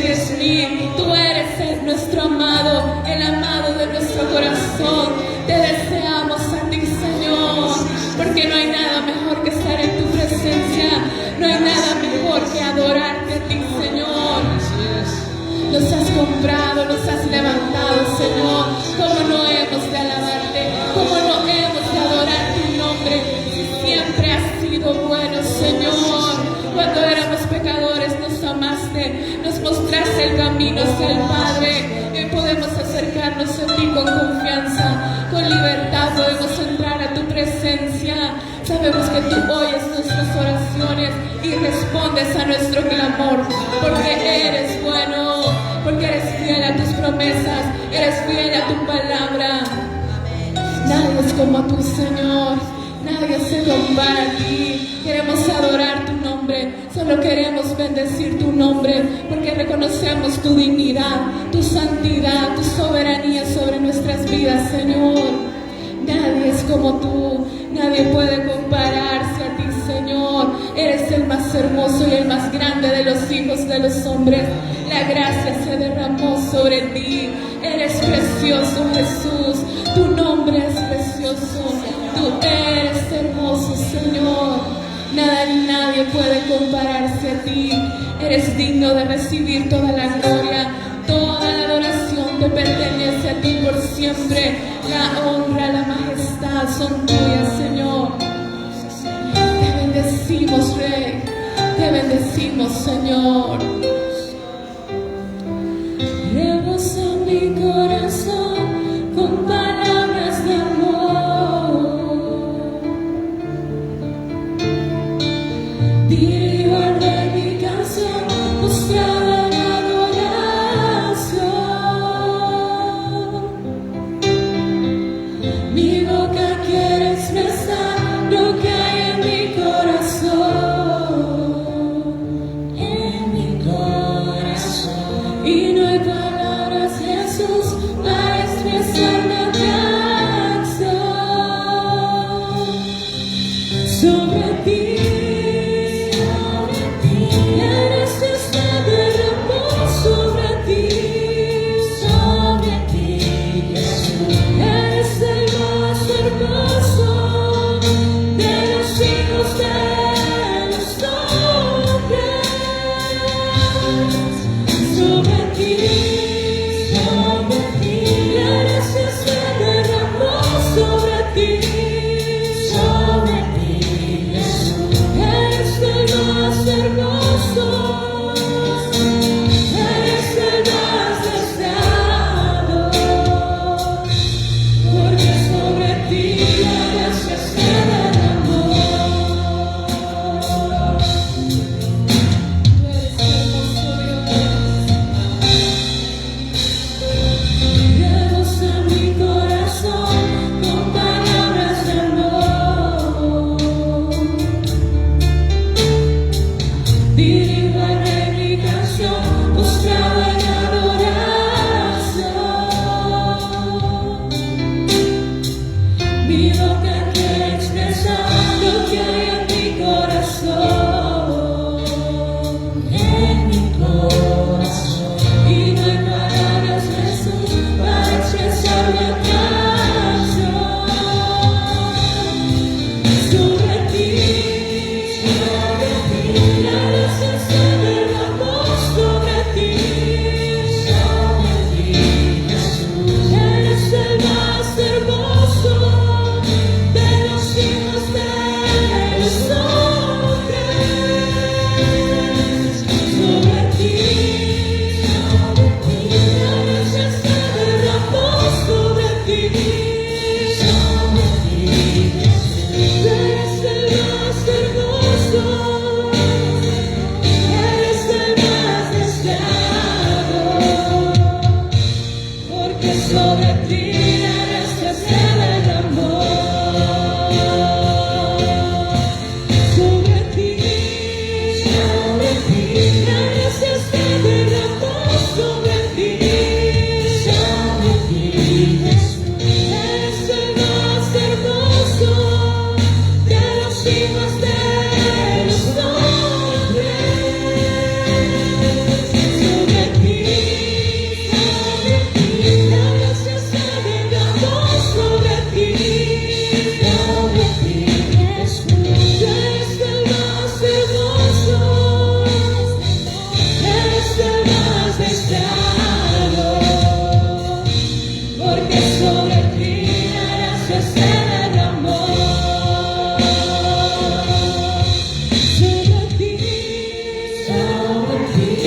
quieres ir. Tú eres nuestro amado, el amado de nuestro corazón. Te deseamos a ti, Señor, porque no hay nada mejor que estar en tu presencia. No hay nada mejor que adorarte a ti, Señor. Nos has comprado, nos has levantado, Señor. ¿Cómo no hemos de alabarte? ¿Cómo no hemos de adorar tu nombre? Siempre has sido bueno, Señor. Cuando éramos pecadores nos amaste, nos mostraste el camino hacia el Padre. Hoy podemos acercarnos a ti con confianza, con libertad. Podemos entrar a tu presencia. Sabemos que tú oyes nuestras oraciones y respondes a nuestro clamor, porque eres bueno, porque eres fiel a tus promesas, eres fiel a tu palabra. Nadie es como tú, Señor. Nadie se compara a ti. Queremos adorar tu nombre. Solo queremos bendecir tu nombre, porque reconocemos tu dignidad, tu santidad, tu soberanía sobre nuestras vidas, Señor. Nadie es como tú. Nadie puede compararse a ti, Señor. Eres el más hermoso y el más grande de los hijos de los hombres. La gracia se derramó sobre ti. Eres precioso, Jesús. Tu nombre es precioso. Tú eres hermoso, Señor. Nada ni nadie puede compararse a ti. Eres digno de recibir toda la gloria. Toda la adoración te pertenece a ti por siempre. La honra, la majestad son tuyas, Señor. Te bendecimos, Rey. Te bendecimos, Señor. Rebosa mi corazón con palabras de amor. Diré y guardé mi canción mostrada en adoración. Mi boca quiere expresar lo que hay en mi corazón. En mi corazón. Y no hay palabras, Jesús,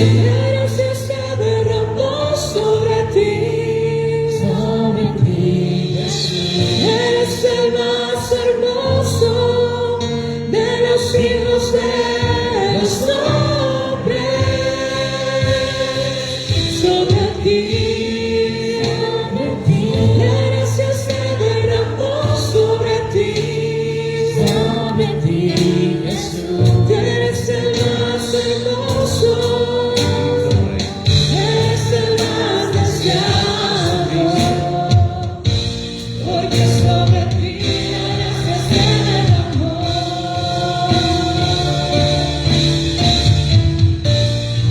gracia se derramó sobre ti, Jesús. Eres el más hermoso de los hijos de los hombres, sobre ti. La gracia se derramó sobre ti, Jesús. Eres el más hermoso, eres el más deseado, porque sobre ti la gracia se derramó,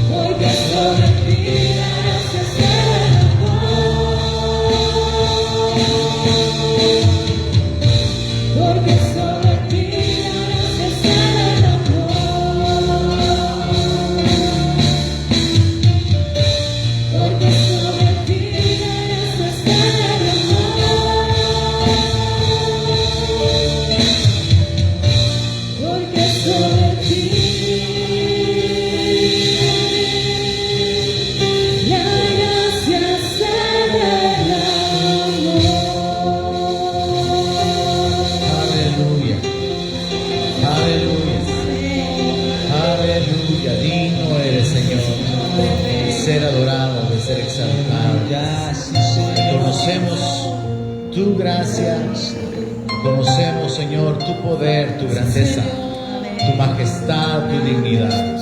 porque sobre ti la gracia se derramó, porque sobre ti la gracia se derramó, porque sobre ti la gracia se derramó, porque sobre ti la gracia se derramó. Aleluya, aleluya, aleluya. Digno eres, Señor, de ser adorado, de ser exaltado. Reconocemos tu gracia, reconocemos, Señor, tu poder, tu grandeza, tu majestad, tu dignidad.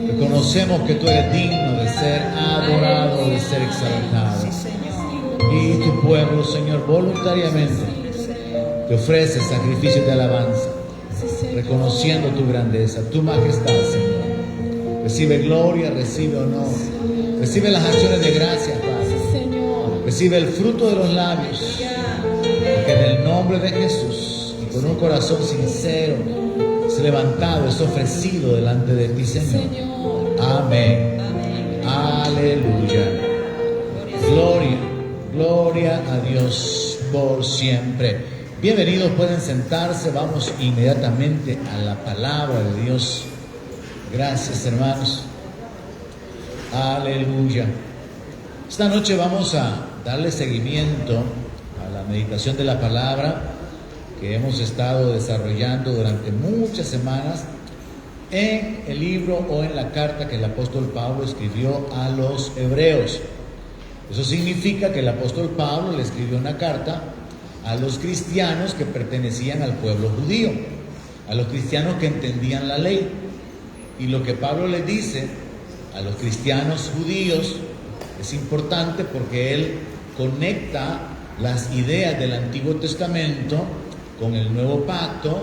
Reconocemos que tú eres digno de ser adorado, de ser exaltado. Y tu pueblo, Señor, voluntariamente te ofrece sacrificios de alabanza, reconociendo tu grandeza, tu majestad, Señor. Recibe gloria, recibe honor, recibe las acciones de gracia, Padre. Señor, Recibe el fruto de los labios, porque en el nombre de Jesús y con un corazón sincero es levantado, es ofrecido delante de ti, Señor. Señor. Amén. Aleluya. Gloria, gloria a Dios por siempre. Bienvenidos, pueden sentarse. Vamos inmediatamente a la palabra de Dios. Gracias, hermanos. Aleluya. Esta noche vamos a darle seguimiento a la meditación de la palabra que hemos estado desarrollando durante muchas semanas en el libro o en la carta que el apóstol Pablo escribió a los hebreos. Eso significa que el apóstol Pablo le escribió una carta a los cristianos que pertenecían al pueblo judío, a los cristianos que entendían la ley. Y lo que Pablo les dice a los cristianos judíos es importante porque él conecta las ideas del Antiguo Testamento con el Nuevo Pacto,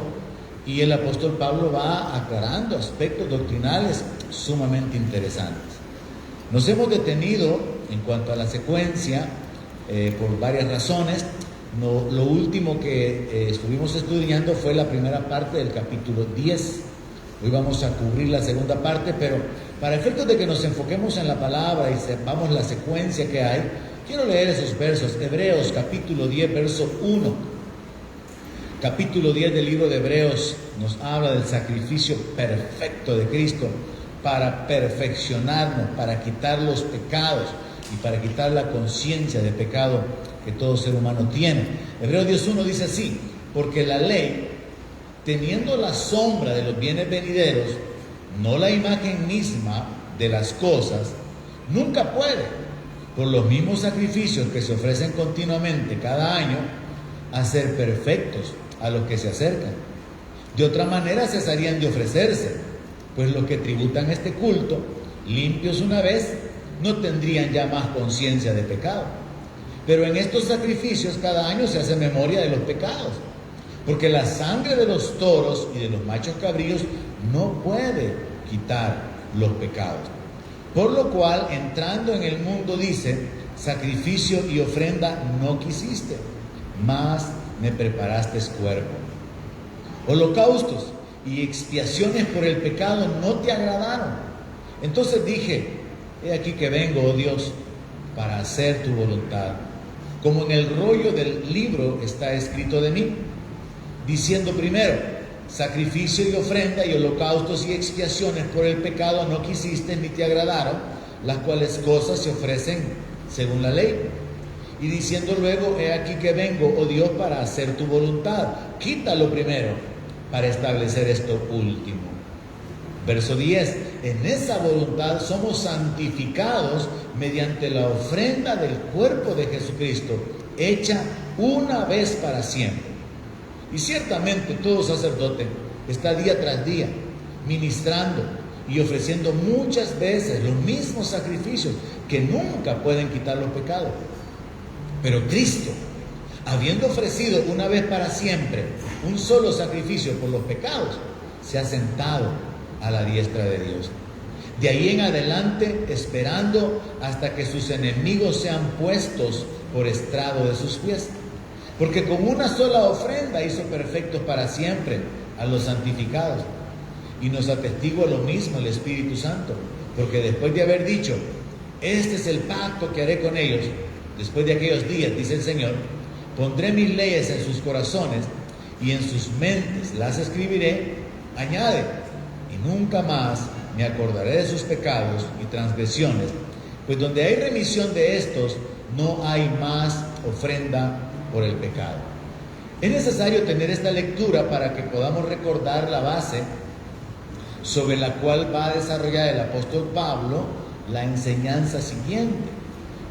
y el apóstol Pablo va aclarando aspectos doctrinales sumamente interesantes. Nos hemos detenido en cuanto a la secuencia por varias razones. Lo último que estuvimos estudiando fue la primera parte del capítulo 10. Hoy vamos a cubrir la segunda parte, pero para efectos de que nos enfoquemos en la palabra y sepamos la secuencia que hay, quiero leer esos versos. Hebreos capítulo 10, verso 1. Capítulo 10 del libro de Hebreos nos habla del sacrificio perfecto de Cristo para perfeccionarnos, para quitar los pecados y para quitar la conciencia de pecado que todo ser humano tiene. Hebreos 10:1 dice así: porque la ley, teniendo la sombra de los bienes venideros, no la imagen misma de las cosas, nunca puede, por los mismos sacrificios que se ofrecen continuamente cada año, hacer perfectos a los que se acercan. De otra manera cesarían de ofrecerse, pues los que tributan este culto, limpios una vez, no tendrían ya más conciencia de pecado. Pero en estos sacrificios cada año se hace memoria de los pecados, porque la sangre de los toros y de los machos cabríos no puede quitar los pecados. Por lo cual, entrando en el mundo, dice: sacrificio y ofrenda no quisiste, mas me preparaste cuerpo. Holocaustos y expiaciones por el pecado no te agradaron. Entonces dije: he aquí que vengo, oh Dios, para hacer tu voluntad, como en el rollo del libro está escrito de mí, diciendo primero: sacrificio y ofrenda y holocaustos y expiaciones por el pecado no quisiste ni te agradaron, las cuales cosas se ofrecen según la ley. Y diciendo luego, he aquí que vengo, oh Dios, para hacer tu voluntad. Quítalo primero para establecer esto último. Verso 10, en esa voluntad somos santificados mediante la ofrenda del cuerpo de Jesucristo, hecha una vez para siempre. Y ciertamente todo sacerdote está día tras día ministrando y ofreciendo muchas veces los mismos sacrificios que nunca pueden quitar los pecados. Pero Cristo, habiendo ofrecido una vez para siempre un solo sacrificio por los pecados, se ha sentado a la diestra de Dios. De ahí en adelante, esperando hasta que sus enemigos sean puestos por estrado de sus pies. Porque con una sola ofrenda hizo perfectos para siempre a los santificados. Y nos atestigua lo mismo el Espíritu Santo. Porque después de haber dicho, este es el pacto que haré con ellos, después de aquellos días, dice el Señor, pondré mis leyes en sus corazones y en sus mentes las escribiré, añade, y nunca más me acordaré de sus pecados y transgresiones, pues donde hay remisión de estos, no hay más ofrenda por el pecado. Es necesario tener esta lectura para que podamos recordar la base sobre la cual va a desarrollar el apóstol Pablo la enseñanza siguiente.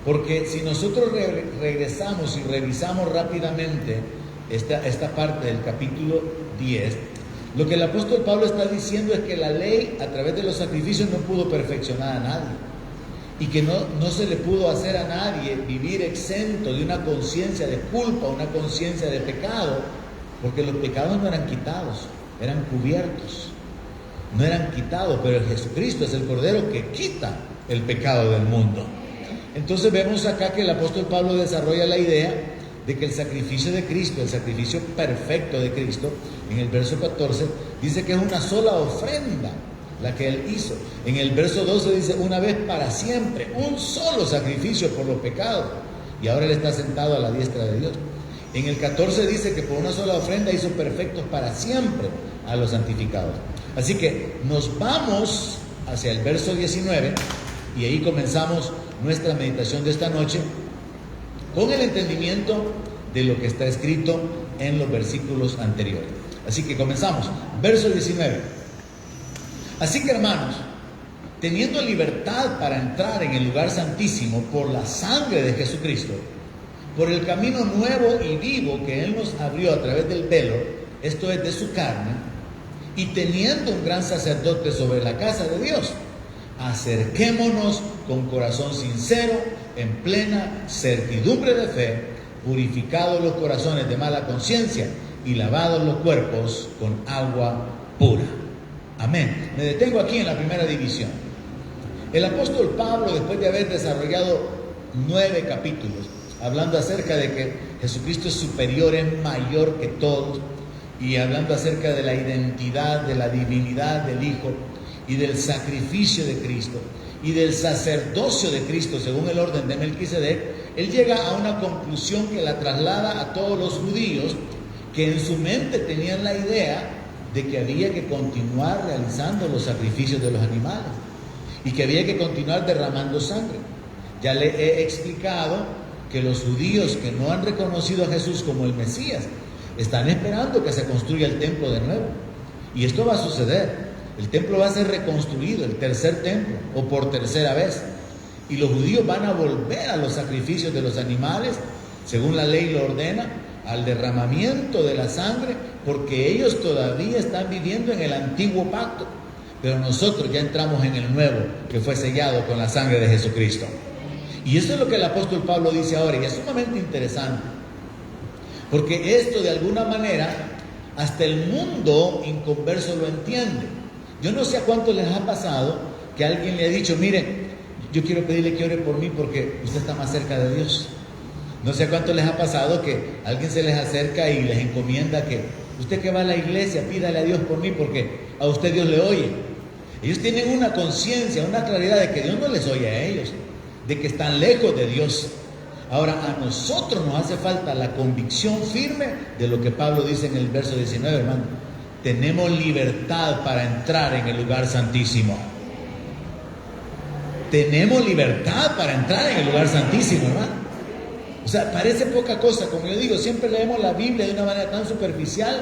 Porque si nosotros regresamos y revisamos rápidamente esta parte del capítulo 10, lo que el apóstol Pablo está diciendo es que la ley a través de los sacrificios no pudo perfeccionar a nadie. Y que no se le pudo hacer a nadie vivir exento de una conciencia de culpa, una conciencia de pecado, porque los pecados no eran quitados, eran cubiertos. No eran quitados, pero Jesucristo es el Cordero que quita el pecado del mundo. Entonces vemos acá que el apóstol Pablo desarrolla la idea de que el sacrificio de Cristo, el sacrificio perfecto de Cristo, en el verso 14, dice que es una sola ofrenda la que Él hizo. En el verso 12 dice una vez para siempre, un solo sacrificio por los pecados. Y ahora Él está sentado a la diestra de Dios. En el 14 dice que por una sola ofrenda hizo perfectos para siempre a los santificados. Así que nos vamos hacia el verso 19 y ahí comenzamos nuestra meditación de esta noche con el entendimiento de lo que está escrito en los versículos anteriores. Así que comenzamos. Verso 19. Así que, hermanos, teniendo libertad para entrar en el lugar santísimo por la sangre de Jesucristo, por el camino nuevo y vivo que Él nos abrió a través del velo, esto es de su carne, y teniendo un gran sacerdote sobre la casa de Dios, acerquémonos con corazón sincero, en plena certidumbre de fe, purificados los corazones de mala conciencia y lavados los cuerpos con agua pura. Amén. Me detengo aquí en la primera división. El apóstol Pablo, después de haber desarrollado 9 capítulos, hablando acerca de que Jesucristo es superior, es mayor que todos, y hablando acerca de la identidad, de la divinidad del Hijo, y del sacrificio de Cristo y del sacerdocio de Cristo según el orden de Melquisedec, él llega a una conclusión que la traslada a todos los judíos que en su mente tenían la idea de que había que continuar realizando los sacrificios de los animales y que había que continuar derramando sangre. Ya le he explicado que los judíos que no han reconocido a Jesús como el Mesías están esperando que se construya el templo de nuevo, y esto va a suceder. El templo va a ser reconstruido, el tercer templo, o por tercera vez. Y los judíos van a volver a los sacrificios de los animales, según la ley lo ordena, al derramamiento de la sangre, porque ellos todavía están viviendo en el antiguo pacto. Pero nosotros ya entramos en el nuevo, que fue sellado con la sangre de Jesucristo. Y eso es lo que el apóstol Pablo dice ahora, y es sumamente interesante. Porque esto, de alguna manera, hasta el mundo inconverso lo entiende. Yo no sé a cuántos les ha pasado que alguien le ha dicho, mire, yo quiero pedirle que ore por mí porque usted está más cerca de Dios. No sé a cuántos les ha pasado que alguien se les acerca y les encomienda que usted que va a la iglesia, pídale a Dios por mí porque a usted Dios le oye. Ellos tienen una conciencia, una claridad de que Dios no les oye a ellos, de que están lejos de Dios. Ahora, a nosotros nos hace falta la convicción firme de lo que Pablo dice en el verso 19, hermano. tenemos libertad para entrar en el lugar santísimo. Tenemos libertad para entrar en el lugar santísimo, hermano. O sea, parece poca cosa, como yo digo, siempre leemos la Biblia de una manera tan superficial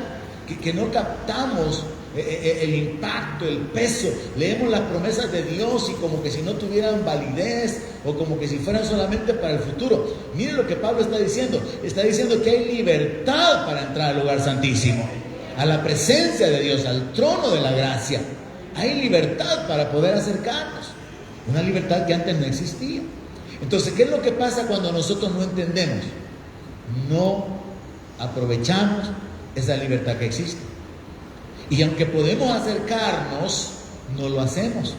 que no captamos el impacto, el peso. Leemos las promesas de Dios y como que si no tuvieran validez o como que si fueran solamente para el futuro. Miren lo que Pablo está diciendo que hay libertad para entrar al lugar santísimo, a la presencia de Dios, al trono de la gracia. Hay libertad para poder acercarnos, una libertad que antes no existía. Entonces, ¿qué es lo que pasa cuando nosotros no entendemos? No aprovechamos esa libertad que existe. Y aunque podemos acercarnos, no lo hacemos.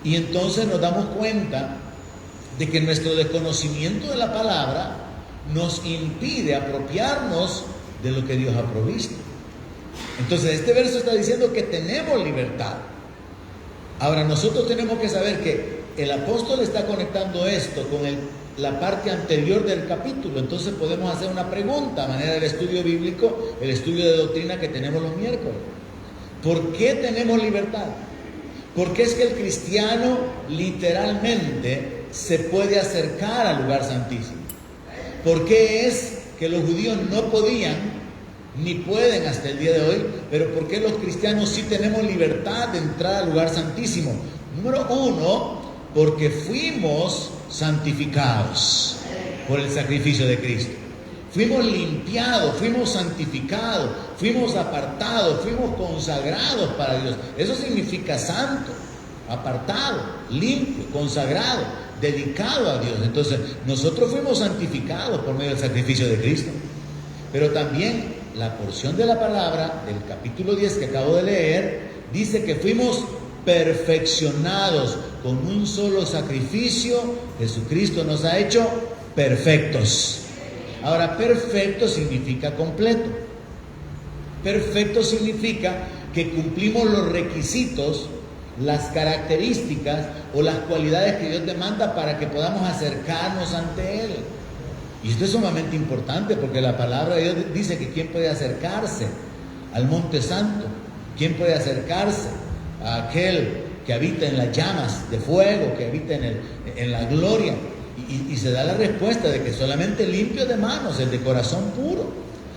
Y entonces nos damos cuenta de que nuestro desconocimiento de la palabra nos impide apropiarnos de lo que Dios ha provisto. Entonces, este verso está diciendo que tenemos libertad. Ahora, nosotros tenemos que saber que el apóstol está conectando esto con la parte anterior del capítulo. Entonces podemos hacer una pregunta a manera del estudio bíblico, el estudio de doctrina que tenemos los miércoles. ¿Por qué tenemos libertad? ¿Por qué es que el cristiano literalmente se puede acercar al lugar santísimo? ¿Por qué es que los judíos no podían ni pueden hasta el día de hoy, pero por qué los cristianos sí tenemos libertad de entrar al lugar santísimo? Número uno, porque fuimos santificados por el sacrificio de Cristo. Fuimos limpiados, fuimos santificados, fuimos apartados, fuimos consagrados para Dios. Eso significa santo, apartado, limpio, consagrado, dedicado a Dios. Entonces, nosotros fuimos santificados por medio del sacrificio de Cristo. Pero también la porción de la palabra del capítulo 10 que acabo de leer dice que fuimos perfeccionados con un solo sacrificio. Jesucristo nos ha hecho perfectos. Ahora, perfecto significa completo. Perfecto significa que cumplimos los requisitos, las características o las cualidades que Dios demanda para que podamos acercarnos ante Él. Y esto es sumamente importante porque la palabra de Dios dice que quién puede acercarse al monte santo, quién puede acercarse a aquel que habita en las llamas de fuego, que habita en la gloria. Y se da la respuesta de que solamente limpio de manos, el de corazón puro.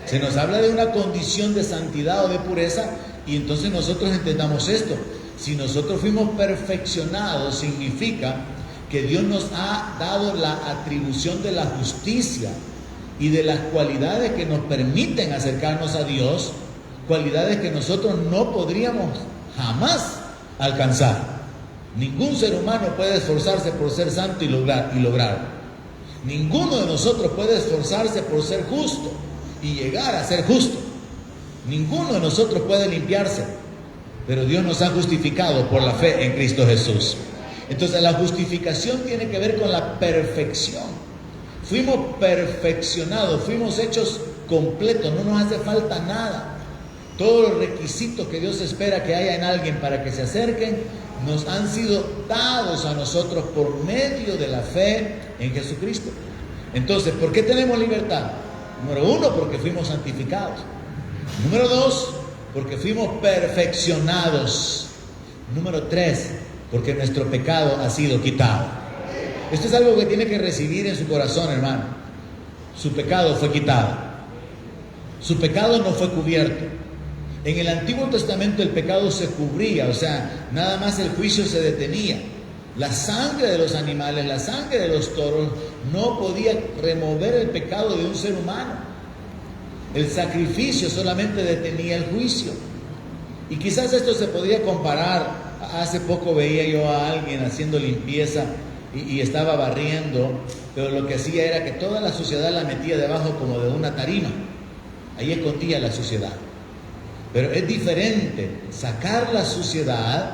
Se nos habla de una condición de santidad o de pureza, y entonces nosotros entendamos esto. Si nosotros fuimos perfeccionados, significa que Dios nos ha dado la atribución de la justicia y de las cualidades que nos permiten acercarnos a Dios, cualidades que nosotros no podríamos jamás alcanzar. Ningún ser humano puede esforzarse por ser santo y lograrlo. Ninguno de nosotros puede esforzarse por ser justo y llegar a ser justo. Ninguno de nosotros puede limpiarse, pero Dios nos ha justificado por la fe en Cristo Jesús. Entonces la justificación tiene que ver con la perfección. Fuimos perfeccionados, fuimos hechos completos, no nos hace falta nada. Todos los requisitos que Dios espera que haya en alguien para que se acerquen, nos han sido dados a nosotros por medio de la fe en Jesucristo. Entonces, ¿por qué tenemos libertad? Número uno, porque fuimos santificados. Número dos, porque fuimos perfeccionados. Número tres, porque nuestro pecado ha sido quitado. Esto es algo que tiene que recibir en su corazón, hermano. Su pecado fue quitado. Su pecado no fue cubierto. En el Antiguo Testamento el pecado se cubría, o sea, nada más el juicio se detenía. La sangre de los animales, la sangre de los toros no podía remover el pecado de un ser humano. El sacrificio solamente detenía el juicio. Y quizás esto se podría comparar. Hace poco veía yo a alguien haciendo limpieza y estaba barriendo, pero lo que hacía era que toda la suciedad la metía debajo como de una tarima. Ahí escondía la suciedad. Pero es diferente sacar la suciedad,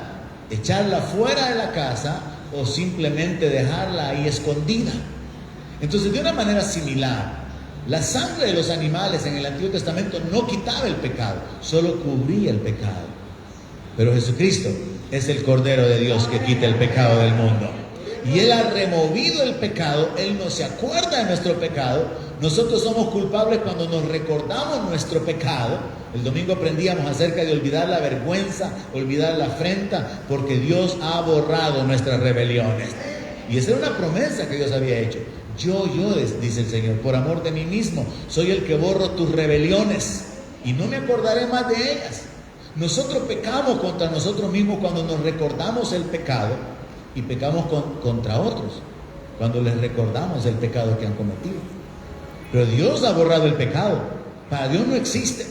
echarla fuera de la casa o simplemente dejarla ahí escondida. Entonces, de una manera similar, la sangre de los animales en el Antiguo Testamento no quitaba el pecado, solo cubría el pecado. Pero Jesucristo es el Cordero de Dios que quita el pecado del mundo. y Él ha removido el pecado, Él no se acuerda de nuestro pecado. Nosotros somos culpables cuando nos recordamos nuestro pecado. El domingo aprendíamos acerca de olvidar la vergüenza, olvidar la afrenta, porque Dios ha borrado nuestras rebeliones. Y esa era una promesa que Dios había hecho. Yo, dice el Señor, por amor de mí mismo, soy el que borro tus rebeliones y no me acordaré más de ellas. Nosotros pecamos contra nosotros mismos cuando nos recordamos el pecado y pecamos contra otros cuando les recordamos el pecado que han cometido. Pero Dios ha borrado el pecado. Para Dios no existe.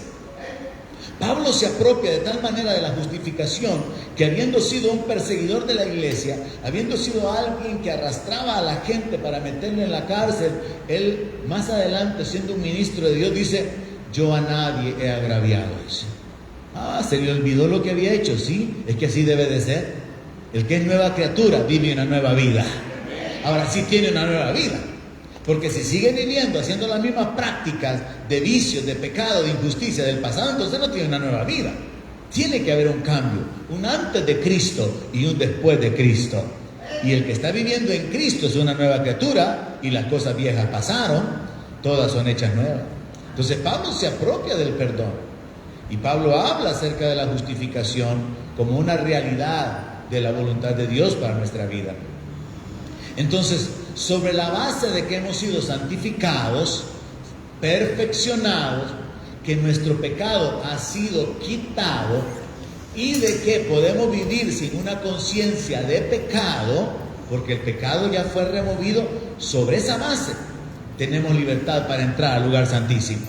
Pablo se apropia de tal manera de la justificación que, habiendo sido un perseguidor de la iglesia, habiendo sido alguien que arrastraba a la gente para meterle en la cárcel, él más adelante, siendo un ministro de Dios, dice: yo a nadie he agraviado. Dice. Se le olvidó lo que había hecho. Sí, es que así debe de ser. El que es nueva criatura vive una nueva vida. Ahora sí tiene una nueva vida. Porque si sigue viviendo, haciendo las mismas prácticas de vicios, de pecado, de injusticia del pasado, entonces no tiene una nueva vida. Tiene que haber un cambio, un antes de Cristo y un después de Cristo. Y el que está viviendo en Cristo es una nueva criatura, y las cosas viejas pasaron, todas son hechas nuevas. Entonces Pablo se apropia del perdón. Y Pablo habla acerca de la justificación como una realidad de la voluntad de Dios para nuestra vida. Entonces, sobre la base de que hemos sido santificados, perfeccionados, que nuestro pecado ha sido quitado y de que podemos vivir sin una conciencia de pecado, porque el pecado ya fue removido, sobre esa base tenemos libertad para entrar al lugar santísimo.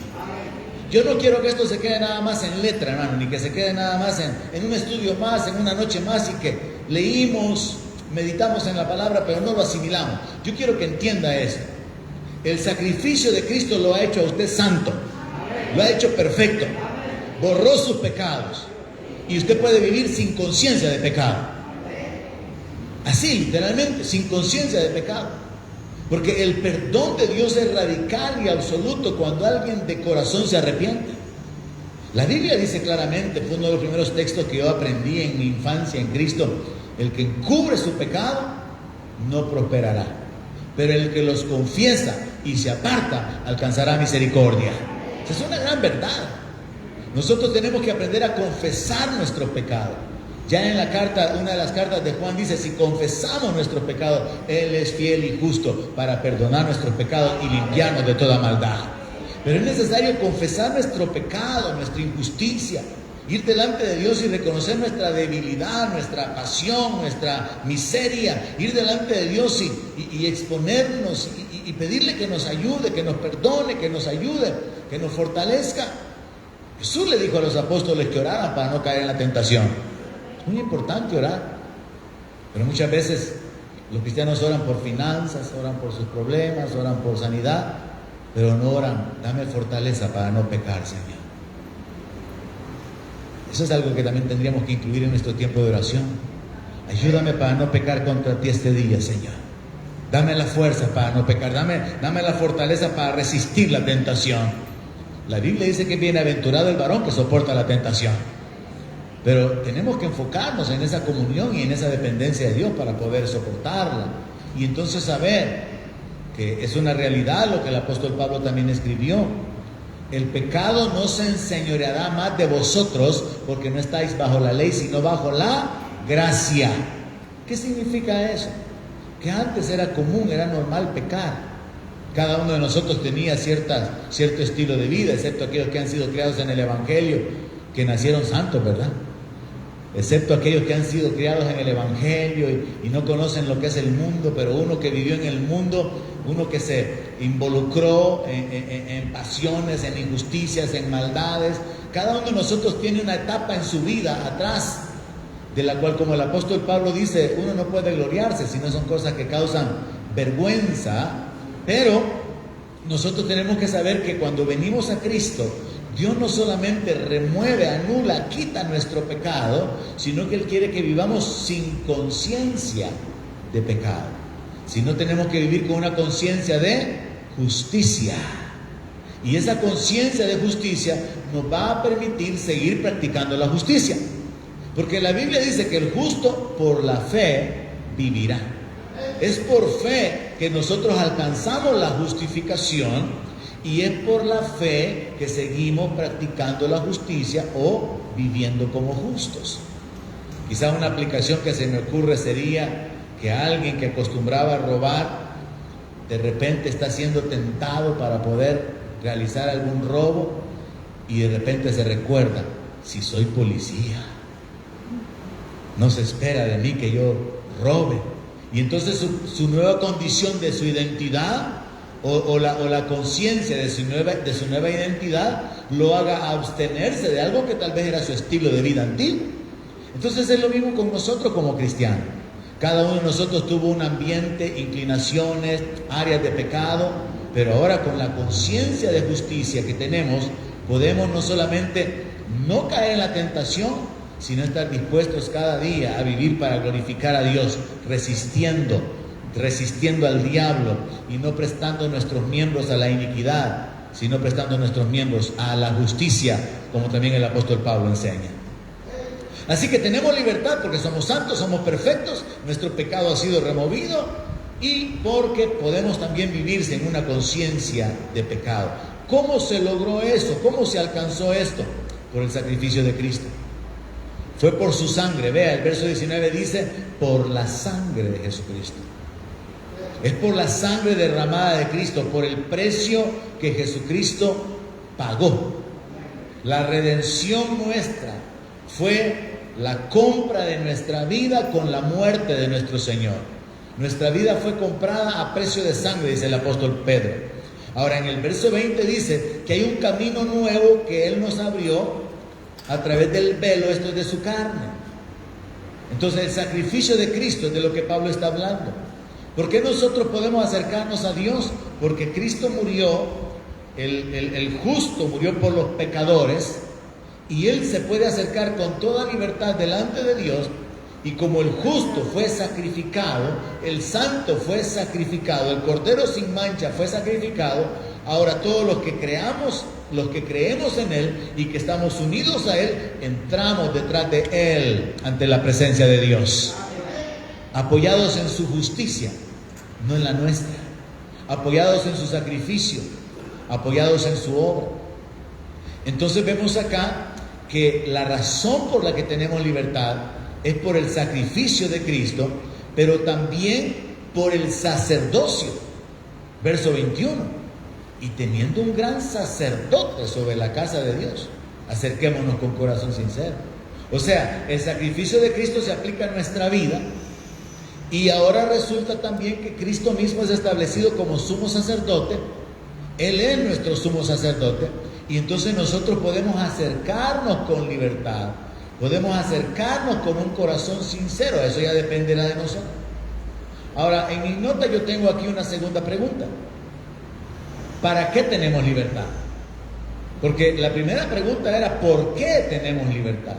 Yo no quiero que esto se quede nada más en letra, hermano, ni que se quede nada más en un estudio más, en una noche más, y que leímos, meditamos en la palabra, pero no lo asimilamos. Yo quiero que entienda eso. El sacrificio de Cristo lo ha hecho a usted santo, lo ha hecho perfecto, borró sus pecados, y usted puede vivir sin conciencia de pecado. Así, literalmente, sin conciencia de pecado. Porque el perdón de Dios es radical y absoluto cuando alguien de corazón se arrepiente. La Biblia dice claramente, fue uno de los primeros textos que yo aprendí en mi infancia en Cristo: el que encubre su pecado no prosperará, pero el que los confiesa y se aparta alcanzará misericordia. Esa es una gran verdad. Nosotros tenemos que aprender a confesar nuestros pecados. Ya en la carta, una de las cartas de Juan dice: si confesamos nuestros pecados, Él es fiel y justo para perdonar nuestros pecados y limpiarnos de toda maldad. Pero es necesario confesar nuestro pecado, nuestra injusticia, ir delante de Dios y reconocer nuestra debilidad, nuestra pasión, nuestra miseria, ir delante de Dios y exponernos y pedirle que nos ayude, que nos perdone, que nos ayude, que nos fortalezca. Jesús le dijo a los apóstoles que oraran para no caer en la tentación. Es muy importante orar, pero muchas veces los cristianos oran por finanzas, oran por sus problemas, oran por sanidad, pero no oran: dame fortaleza para no pecar, Señor. Eso es algo que también tendríamos que incluir en nuestro tiempo de oración. Ayúdame para no pecar contra ti este día, Señor. Dame la fuerza para no pecar, dame la fortaleza para resistir la tentación. La Biblia dice que es bienaventurado el varón que soporta la tentación. Pero tenemos que enfocarnos en esa comunión y en esa dependencia de Dios para poder soportarla. Y entonces saber que es una realidad lo que el apóstol Pablo también escribió: el pecado no se enseñoreará más de vosotros, porque no estáis bajo la ley, sino bajo la gracia. ¿Qué significa eso? Que antes era común, era normal pecar. Cada uno de nosotros tenía cierto estilo de vida, excepto aquellos que han sido criados en el Evangelio, que nacieron santos, ¿verdad? Excepto aquellos que han sido criados en el Evangelio y no conocen lo que es el mundo, pero uno que vivió en el mundo, uno que se involucró en pasiones, en injusticias, en maldades. Cada uno de nosotros tiene una etapa en su vida atrás, de la cual, como el apóstol Pablo dice, uno no puede gloriarse si no son cosas que causan vergüenza. Pero nosotros tenemos que saber que cuando venimos a Cristo, Dios no solamente remueve, anula, quita nuestro pecado, sino que Él quiere que vivamos sin conciencia de pecado, sino tenemos que vivir con una conciencia de justicia. Y esa conciencia de justicia nos va a permitir seguir practicando la justicia, porque la Biblia dice que el justo por la fe vivirá. Es por fe que nosotros alcanzamos la justificación y es por la fe que seguimos practicando la justicia o viviendo como justos. Quizá una aplicación que se me ocurre sería que alguien que acostumbraba a robar de repente está siendo tentado para poder realizar algún robo y de repente se recuerda: si soy policía, no se espera de mí que yo robe. Y entonces su nueva condición de su identidad o la conciencia de su nueva identidad lo haga abstenerse de algo que tal vez era su estilo de vida antiguo. Entonces es lo mismo con nosotros como cristianos. Cada uno de nosotros tuvo un ambiente, inclinaciones, áreas de pecado, pero ahora con la conciencia de justicia que tenemos, podemos no solamente no caer en la tentación, sino estar dispuestos cada día a vivir para glorificar a Dios, resistiendo al diablo y no prestando nuestros miembros a la iniquidad, sino prestando nuestros miembros a la justicia, como también el apóstol Pablo enseña. Así que tenemos libertad porque somos santos, somos perfectos, nuestro pecado ha sido removido y porque podemos también vivir sin una conciencia de pecado. ¿Cómo se logró eso? ¿Cómo se alcanzó esto? Por el sacrificio de Cristo. Fue por su sangre. Vea, el verso 19 dice: por la sangre de Jesucristo. Es por la sangre derramada de Cristo, por el precio que Jesucristo pagó. La redención nuestra fue la compra de nuestra vida con la muerte de nuestro Señor. Nuestra vida fue comprada a precio de sangre, dice el apóstol Pedro. Ahora en el verso 20 dice que hay un camino nuevo que Él nos abrió a través del velo, esto es de su carne. Entonces el sacrificio de Cristo es de lo que Pablo está hablando. ¿Por qué nosotros podemos acercarnos a Dios? Porque Cristo murió, el justo murió por los pecadores, y Él se puede acercar con toda libertad delante de Dios. Y como el justo fue sacrificado, el santo fue sacrificado, el cordero sin mancha fue sacrificado, ahora todos los que creemos en Él y que estamos unidos a Él, entramos detrás de Él ante la presencia de Dios, apoyados en su justicia, no en la nuestra, apoyados en su sacrificio, apoyados en su obra. Entonces vemos acá que la razón por la que tenemos libertad es por el sacrificio de Cristo, pero también por el sacerdocio. Verso 21. Y teniendo un gran sacerdote sobre la casa de Dios, acerquémonos con corazón sincero. O sea, el sacrificio de Cristo se aplica a nuestra vida. Y ahora resulta también que Cristo mismo es establecido como sumo sacerdote. Él es nuestro sumo sacerdote. Y entonces nosotros podemos acercarnos con libertad. Podemos acercarnos con un corazón sincero. Eso ya dependerá de nosotros. Ahora, en mi nota yo tengo aquí una segunda pregunta. ¿Para qué tenemos libertad? Porque la primera pregunta era: ¿por qué tenemos libertad?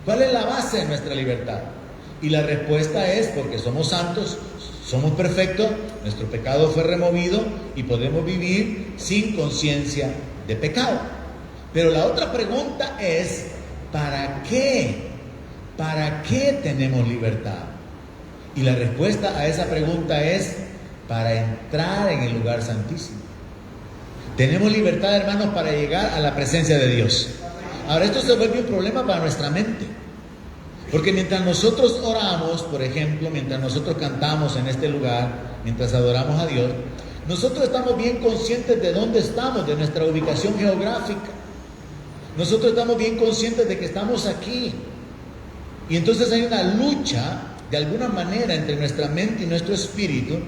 ¿Cuál es la base de nuestra libertad? Y la respuesta es: porque somos santos, somos perfectos, nuestro pecado fue removido y podemos vivir sin conciencia de pecado. Pero la otra pregunta es: ¿para qué? ¿Para qué tenemos libertad? Y la respuesta a esa pregunta es: para entrar en el lugar santísimo. Tenemos libertad, hermanos, para llegar a la presencia de Dios. Ahora, esto se vuelve un problema para nuestra mente. Porque mientras nosotros oramos, por ejemplo, mientras nosotros cantamos en este lugar, mientras adoramos a Dios, nosotros estamos bien conscientes de dónde estamos, de nuestra ubicación geográfica. Nosotros estamos bien conscientes de que estamos aquí. Y entonces hay una lucha, de alguna manera, entre nuestra mente y nuestro espíritu,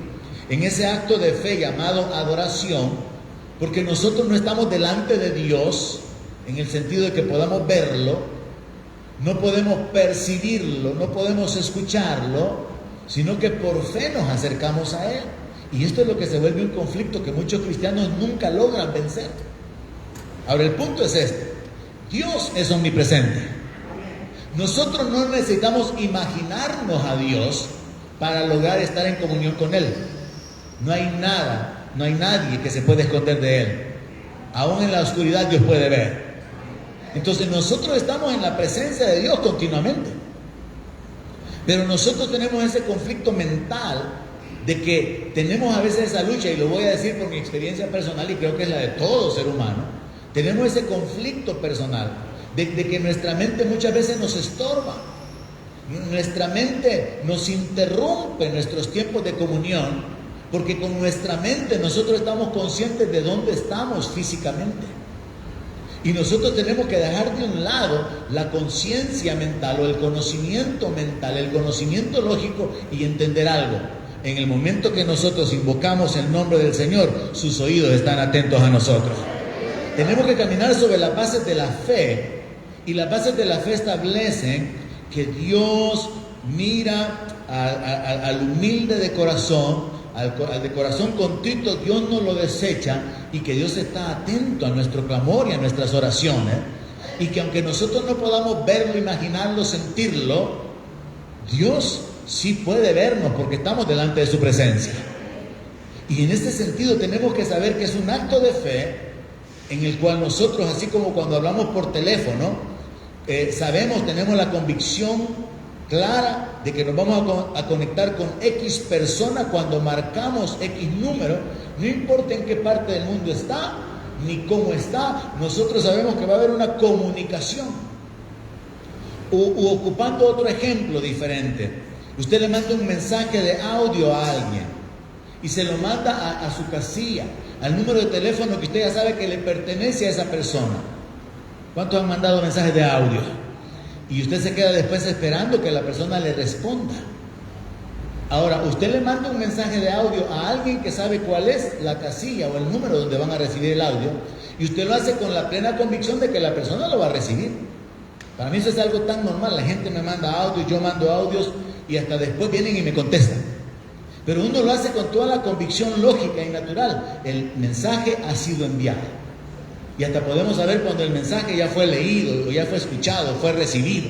en ese acto de fe llamado adoración, porque nosotros no estamos delante de Dios, en el sentido de que podamos verlo, no podemos percibirlo, no podemos escucharlo, sino que por fe nos acercamos a Él. Y esto es lo que se vuelve un conflicto que muchos cristianos nunca logran vencer. Ahora, el punto es este: Dios es omnipresente. Nosotros no necesitamos imaginarnos a Dios para lograr estar en comunión con Él. No hay nada, no hay nadie que se pueda esconder de Él. Aún en la oscuridad Dios puede ver. Entonces nosotros estamos en la presencia de Dios continuamente. Pero nosotros tenemos ese conflicto mental de que tenemos a veces esa lucha, y lo voy a decir por mi experiencia personal y creo que es la de todo ser humano. Tenemos ese conflicto personal de que nuestra mente muchas veces nos estorba. Nuestra mente nos interrumpe en nuestros tiempos de comunión, porque con nuestra mente nosotros estamos conscientes de dónde estamos físicamente. Y nosotros tenemos que dejar de un lado la conciencia mental o el conocimiento mental, el conocimiento lógico, y entender algo. En el momento que nosotros invocamos el nombre del Señor, sus oídos están atentos a nosotros. Tenemos que caminar sobre las bases de la fe, y las bases de la fe establecen que Dios mira al humilde de corazón, al de corazón contrito. Dios no lo desecha, y que Dios está atento a nuestro clamor y a nuestras oraciones, y que aunque nosotros no podamos verlo, imaginarlo, sentirlo, Dios sí puede vernos porque estamos delante de su presencia. Y en este sentido tenemos que saber que es un acto de fe en el cual nosotros, así como cuando hablamos por teléfono, sabemos, tenemos la convicción clara de que nos vamos a conectar con X persona cuando marcamos X número, no importa en qué parte del mundo está, ni cómo está, nosotros sabemos que va a haber una comunicación. Ocupando otro ejemplo diferente, usted le manda un mensaje de audio a alguien y se lo manda a su casilla, al número de teléfono que usted ya sabe que le pertenece a esa persona. ¿Cuántos han mandado mensajes de audio? Y usted se queda después esperando que la persona le responda. Ahora, usted le manda un mensaje de audio a alguien que sabe cuál es la casilla o el número donde van a recibir el audio, y usted lo hace con la plena convicción de que la persona lo va a recibir. Para mí eso es algo tan normal. La gente me manda audios, yo mando audios, y hasta después vienen y me contestan. Pero uno lo hace con toda la convicción lógica y natural. El mensaje ha sido enviado. Y hasta podemos saber cuando el mensaje ya fue leído, o ya fue escuchado, fue recibido.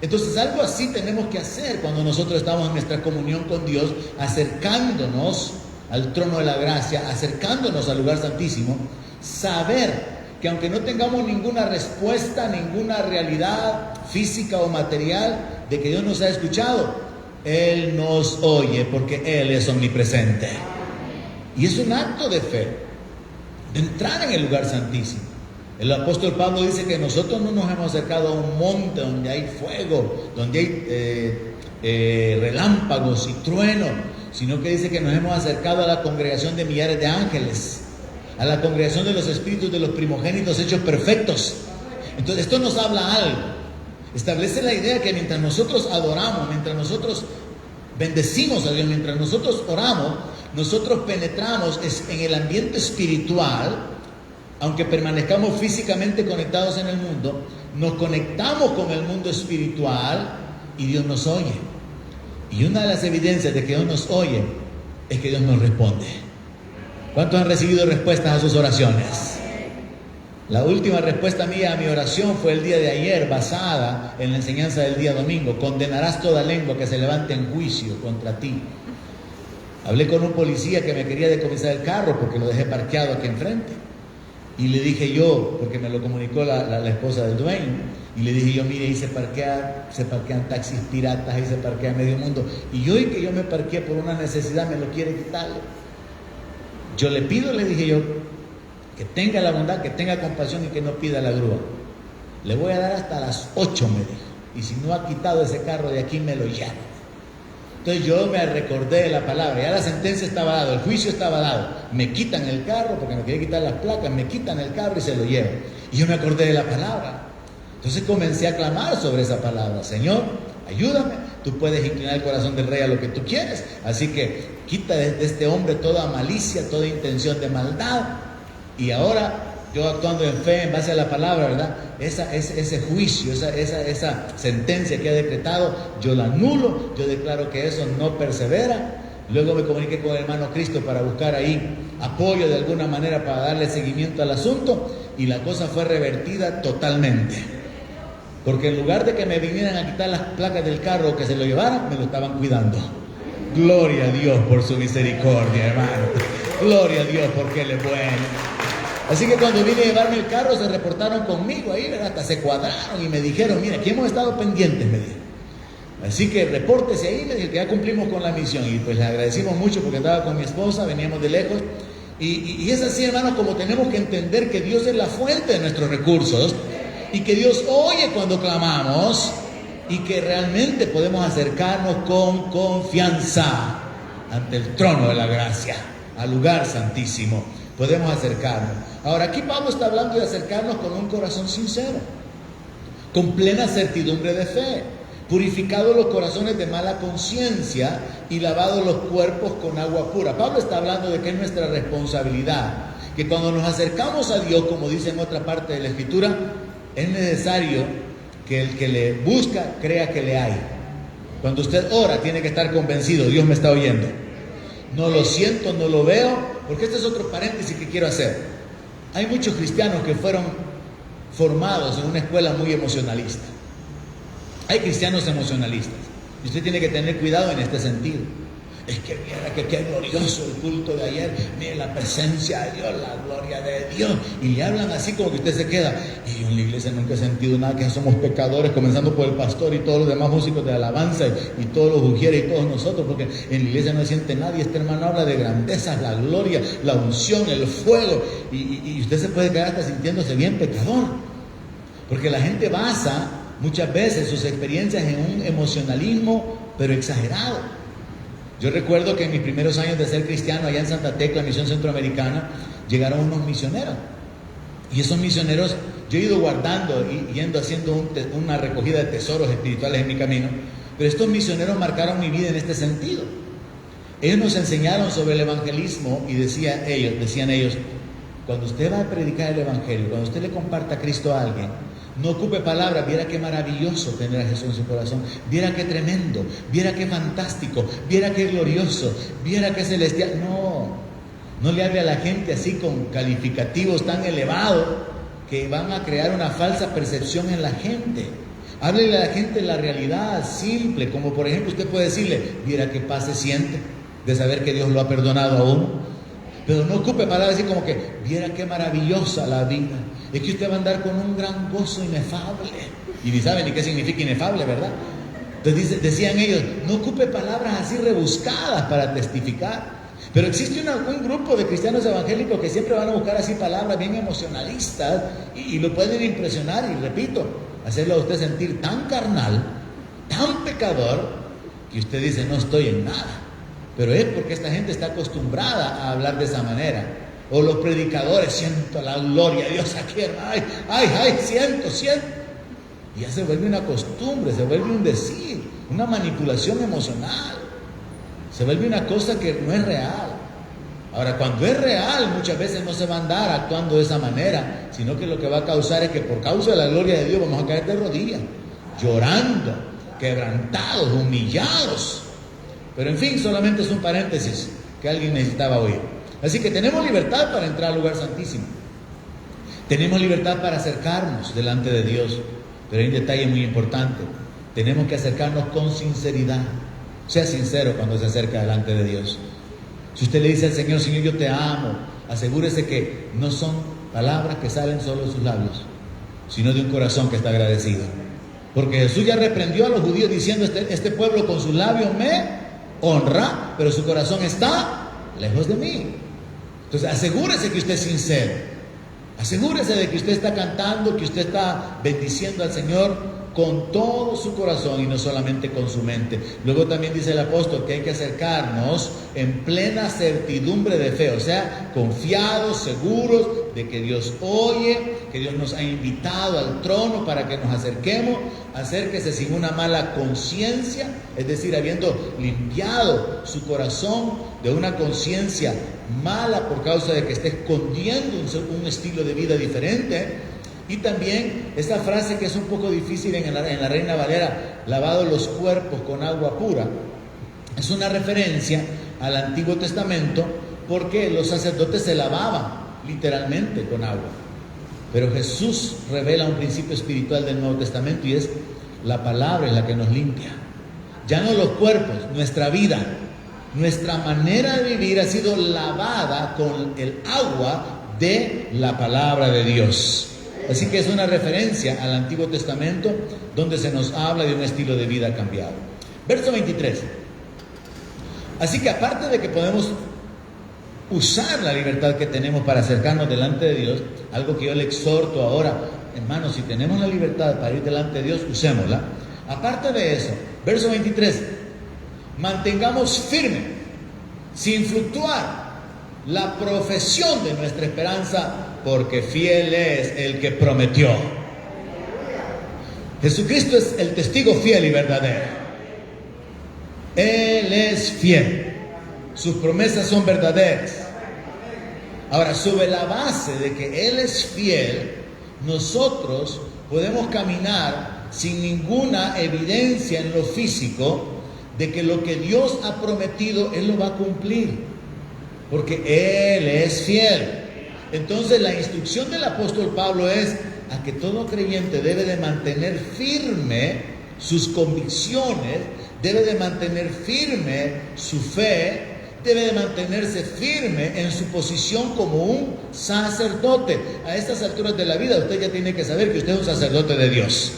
Entonces algo así tenemos que hacer cuando nosotros estamos en nuestra comunión con Dios, acercándonos al trono de la gracia, acercándonos al lugar santísimo. Saber que aunque no tengamos ninguna respuesta, ninguna realidad física o material de que Dios nos ha escuchado, Él nos oye porque Él es omnipresente. Y es un acto de fe, de entrar en el lugar santísimo. El apóstol Pablo dice que nosotros no nos hemos acercado a un monte donde hay fuego, donde hay relámpagos y truenos, sino que dice que nos hemos acercado a la congregación de millares de ángeles, a la congregación de los espíritus de los primogénitos hechos perfectos. Entonces esto nos habla algo. Establece la idea que mientras nosotros adoramos, mientras nosotros bendecimos a Dios, mientras nosotros oramos, nosotros penetramos en el ambiente espiritual. Aunque permanezcamos físicamente conectados en el mundo, nos conectamos con el mundo espiritual y Dios nos oye. Y una de las evidencias de que Dios nos oye es que Dios nos responde. ¿Cuántos han recibido respuestas a sus oraciones? La última respuesta mía a mi oración fue el día de ayer, basada en la enseñanza del día domingo. Condenarás toda lengua que se levante en juicio contra ti. Hablé con un policía que me quería decomisar el carro porque lo dejé parqueado aquí enfrente. Y le dije yo, porque me lo comunicó la esposa del dueño, y le dije yo, mire, ahí se parquean taxis piratas, ahí se parquea medio mundo. Y hoy que yo me parqueé por una necesidad, me lo quiere quitar. Yo le pido, le dije yo, que tenga la bondad, que tenga compasión y que no pida la grúa. Le voy a dar hasta las 8, me dijo. Y si no ha quitado ese carro de aquí, me lo llama. Entonces yo me recordé de la palabra, ya la sentencia estaba dada, el juicio estaba dado. Me quitan el carro porque me quería quitar las placas, me quitan el carro y se lo llevan. Y yo me acordé de la palabra. Entonces comencé a clamar sobre esa palabra. Señor, ayúdame, tú puedes inclinar el corazón del rey a lo que tú quieres. Así que quita de este hombre toda malicia, toda intención de maldad. Y ahora yo actuando en fe, en base a la palabra, ¿verdad? Ese juicio, esa sentencia que ha decretado, yo la anulo, yo declaro que eso no persevera. Luego me comuniqué con el hermano Cristo para buscar ahí apoyo de alguna manera para darle seguimiento al asunto, y la cosa fue revertida totalmente. Porque en lugar de que me vinieran a quitar las placas del carro o que se lo llevaran, me lo estaban cuidando. Gloria a Dios por su misericordia, hermano. Gloria a Dios porque Él es bueno. Así que cuando vine a llevarme el carro, se reportaron conmigo ahí, ¿verdad? Hasta se cuadraron y me dijeron, mira, aquí hemos estado pendientes, me dijeron. Así que repórtese ahí, le dije que ya cumplimos con la misión. Y pues le agradecimos mucho porque estaba con mi esposa, veníamos de lejos. Y es así, hermanos, como tenemos que entender que Dios es la fuente de nuestros recursos y que Dios oye cuando clamamos y que realmente podemos acercarnos con confianza ante el trono de la gracia, al lugar santísimo. Podemos acercarnos. Ahora, aquí Pablo está hablando de acercarnos con un corazón sincero, con plena certidumbre de fe, purificados los corazones de mala conciencia y lavados los cuerpos con agua pura. Pablo está hablando de que es nuestra responsabilidad, que cuando nos acercamos a Dios, como dice en otra parte de la Escritura, es necesario que el que le busca crea que le hay. Cuando usted ora, tiene que estar convencido: Dios me está oyendo. No lo siento, no lo veo, porque este es otro paréntesis que quiero hacer. Hay muchos cristianos que fueron formados en una escuela muy emocionalista. Hay cristianos emocionalistas y usted tiene que tener cuidado en este sentido. Es que viera que qué glorioso el culto de ayer, mire la presencia de Dios, la gloria de Dios, y le hablan así como que usted se queda: y yo en la iglesia nunca he sentido nada, que somos pecadores, comenzando por el pastor y todos los demás músicos de alabanza y todos los ujieres y todos nosotros, porque en la iglesia no se siente nadie. Este hermano habla de grandezas, la gloria, la unción, el fuego, y usted se puede quedar hasta sintiéndose bien pecador, porque la gente basa muchas veces sus experiencias en un emocionalismo pero exagerado. Yo recuerdo que en mis primeros años de ser cristiano, allá en Santa Tecla, Misión Centroamericana, llegaron unos misioneros. Y esos misioneros, yo he ido guardando y yendo haciendo una recogida de tesoros espirituales en mi camino. Pero estos misioneros marcaron mi vida en este sentido. Ellos nos enseñaron sobre el evangelismo y decían ellos, cuando usted va a predicar el evangelio, cuando usted le comparta a Cristo a alguien, no ocupe palabras. Viera qué maravilloso tener a Jesús en su corazón, viera qué tremendo, viera qué fantástico, viera qué glorioso, viera qué celestial. No le hable a la gente así con calificativos tan elevados que van a crear una falsa percepción en la gente. Háblele a la gente la realidad simple, como por ejemplo usted puede decirle: viera qué paz se siente de saber que Dios lo ha perdonado a uno. Pero no ocupe palabras así como que: viera qué maravillosa la vida, es que usted va a andar con un gran gozo inefable. Y ni sabe ni qué significa inefable, ¿verdad? Entonces decían ellos: no ocupe palabras así rebuscadas para testificar. Pero existe un grupo de cristianos evangélicos que siempre van a buscar así palabras bien emocionalistas y lo pueden impresionar y, repito, hacerlo a usted sentir tan carnal, tan pecador, que usted dice: no estoy en nada. Pero es porque esta gente está acostumbrada a hablar de esa manera. O los predicadores: siento la gloria de Dios aquí, ay, siento. Y ya se vuelve una costumbre, se vuelve un decir, una manipulación emocional. Se vuelve una cosa que no es real. Ahora, cuando es real, muchas veces no se va a andar actuando de esa manera, sino que lo que va a causar es que por causa de la gloria de Dios vamos a caer de rodillas, llorando, quebrantados, humillados. Pero en fin, solamente es un paréntesis que alguien necesitaba oír. Así que tenemos libertad para entrar al lugar santísimo. Tenemos libertad para acercarnos delante de Dios. Pero hay un detalle muy importante: tenemos que acercarnos con sinceridad. Sea sincero cuando se acerca delante de Dios. Si usted le dice al Señor: Señor, yo te amo, asegúrese que no son palabras que salen solo de sus labios, sino de un corazón que está agradecido. Porque Jesús ya reprendió a los judíos diciendo: este pueblo con sus labios me honra, pero su corazón está lejos de mí. Entonces asegúrese que usted es sincero. Asegúrese de que usted está cantando, que usted está bendiciendo al Señor con todo su corazón y no solamente con su mente. Luego también dice el apóstol que hay que acercarnos en plena certidumbre de fe, o sea, confiados, seguros de que Dios oye, que Dios nos ha invitado al trono para que nos acerquemos. Acérquese sin una mala conciencia, es decir, habiendo limpiado su corazón de una conciencia mala por causa de que esté escondiendo un estilo de vida diferente. Y también esta frase que es un poco difícil en la Reina Valera: lavado los cuerpos con agua pura, es una referencia al Antiguo Testamento, porque los sacerdotes se lavaban literalmente con agua. Pero Jesús revela un principio espiritual del Nuevo Testamento, y es: la palabra es la que nos limpia. Ya no los cuerpos, nuestra vida, nuestra manera de vivir ha sido lavada con el agua de la palabra de Dios. Así que es una referencia al Antiguo Testamento donde se nos habla de un estilo de vida cambiado. Verso 23. Así que aparte de que podemos usar la libertad que tenemos para acercarnos delante de Dios, algo que yo le exhorto ahora, hermanos, si tenemos la libertad para ir delante de Dios, usémosla. Aparte de eso, verso 23, mantengamos firme, sin fluctuar, la profesión de nuestra esperanza, porque fiel es el que prometió. Jesucristo es el testigo fiel y verdadero. Él es fiel. Sus promesas son verdaderas. Ahora, sobre la base de que Él es fiel, nosotros podemos caminar sin ninguna evidencia en lo físico de que lo que Dios ha prometido, Él lo va a cumplir, porque Él es fiel. Entonces la instrucción del apóstol Pablo es a que todo creyente debe de mantener firme sus convicciones, debe de mantener firme su fe, debe de mantenerse firme en su posición como un sacerdote. A estas alturas de la vida usted ya tiene que saber que usted es un sacerdote de Dios.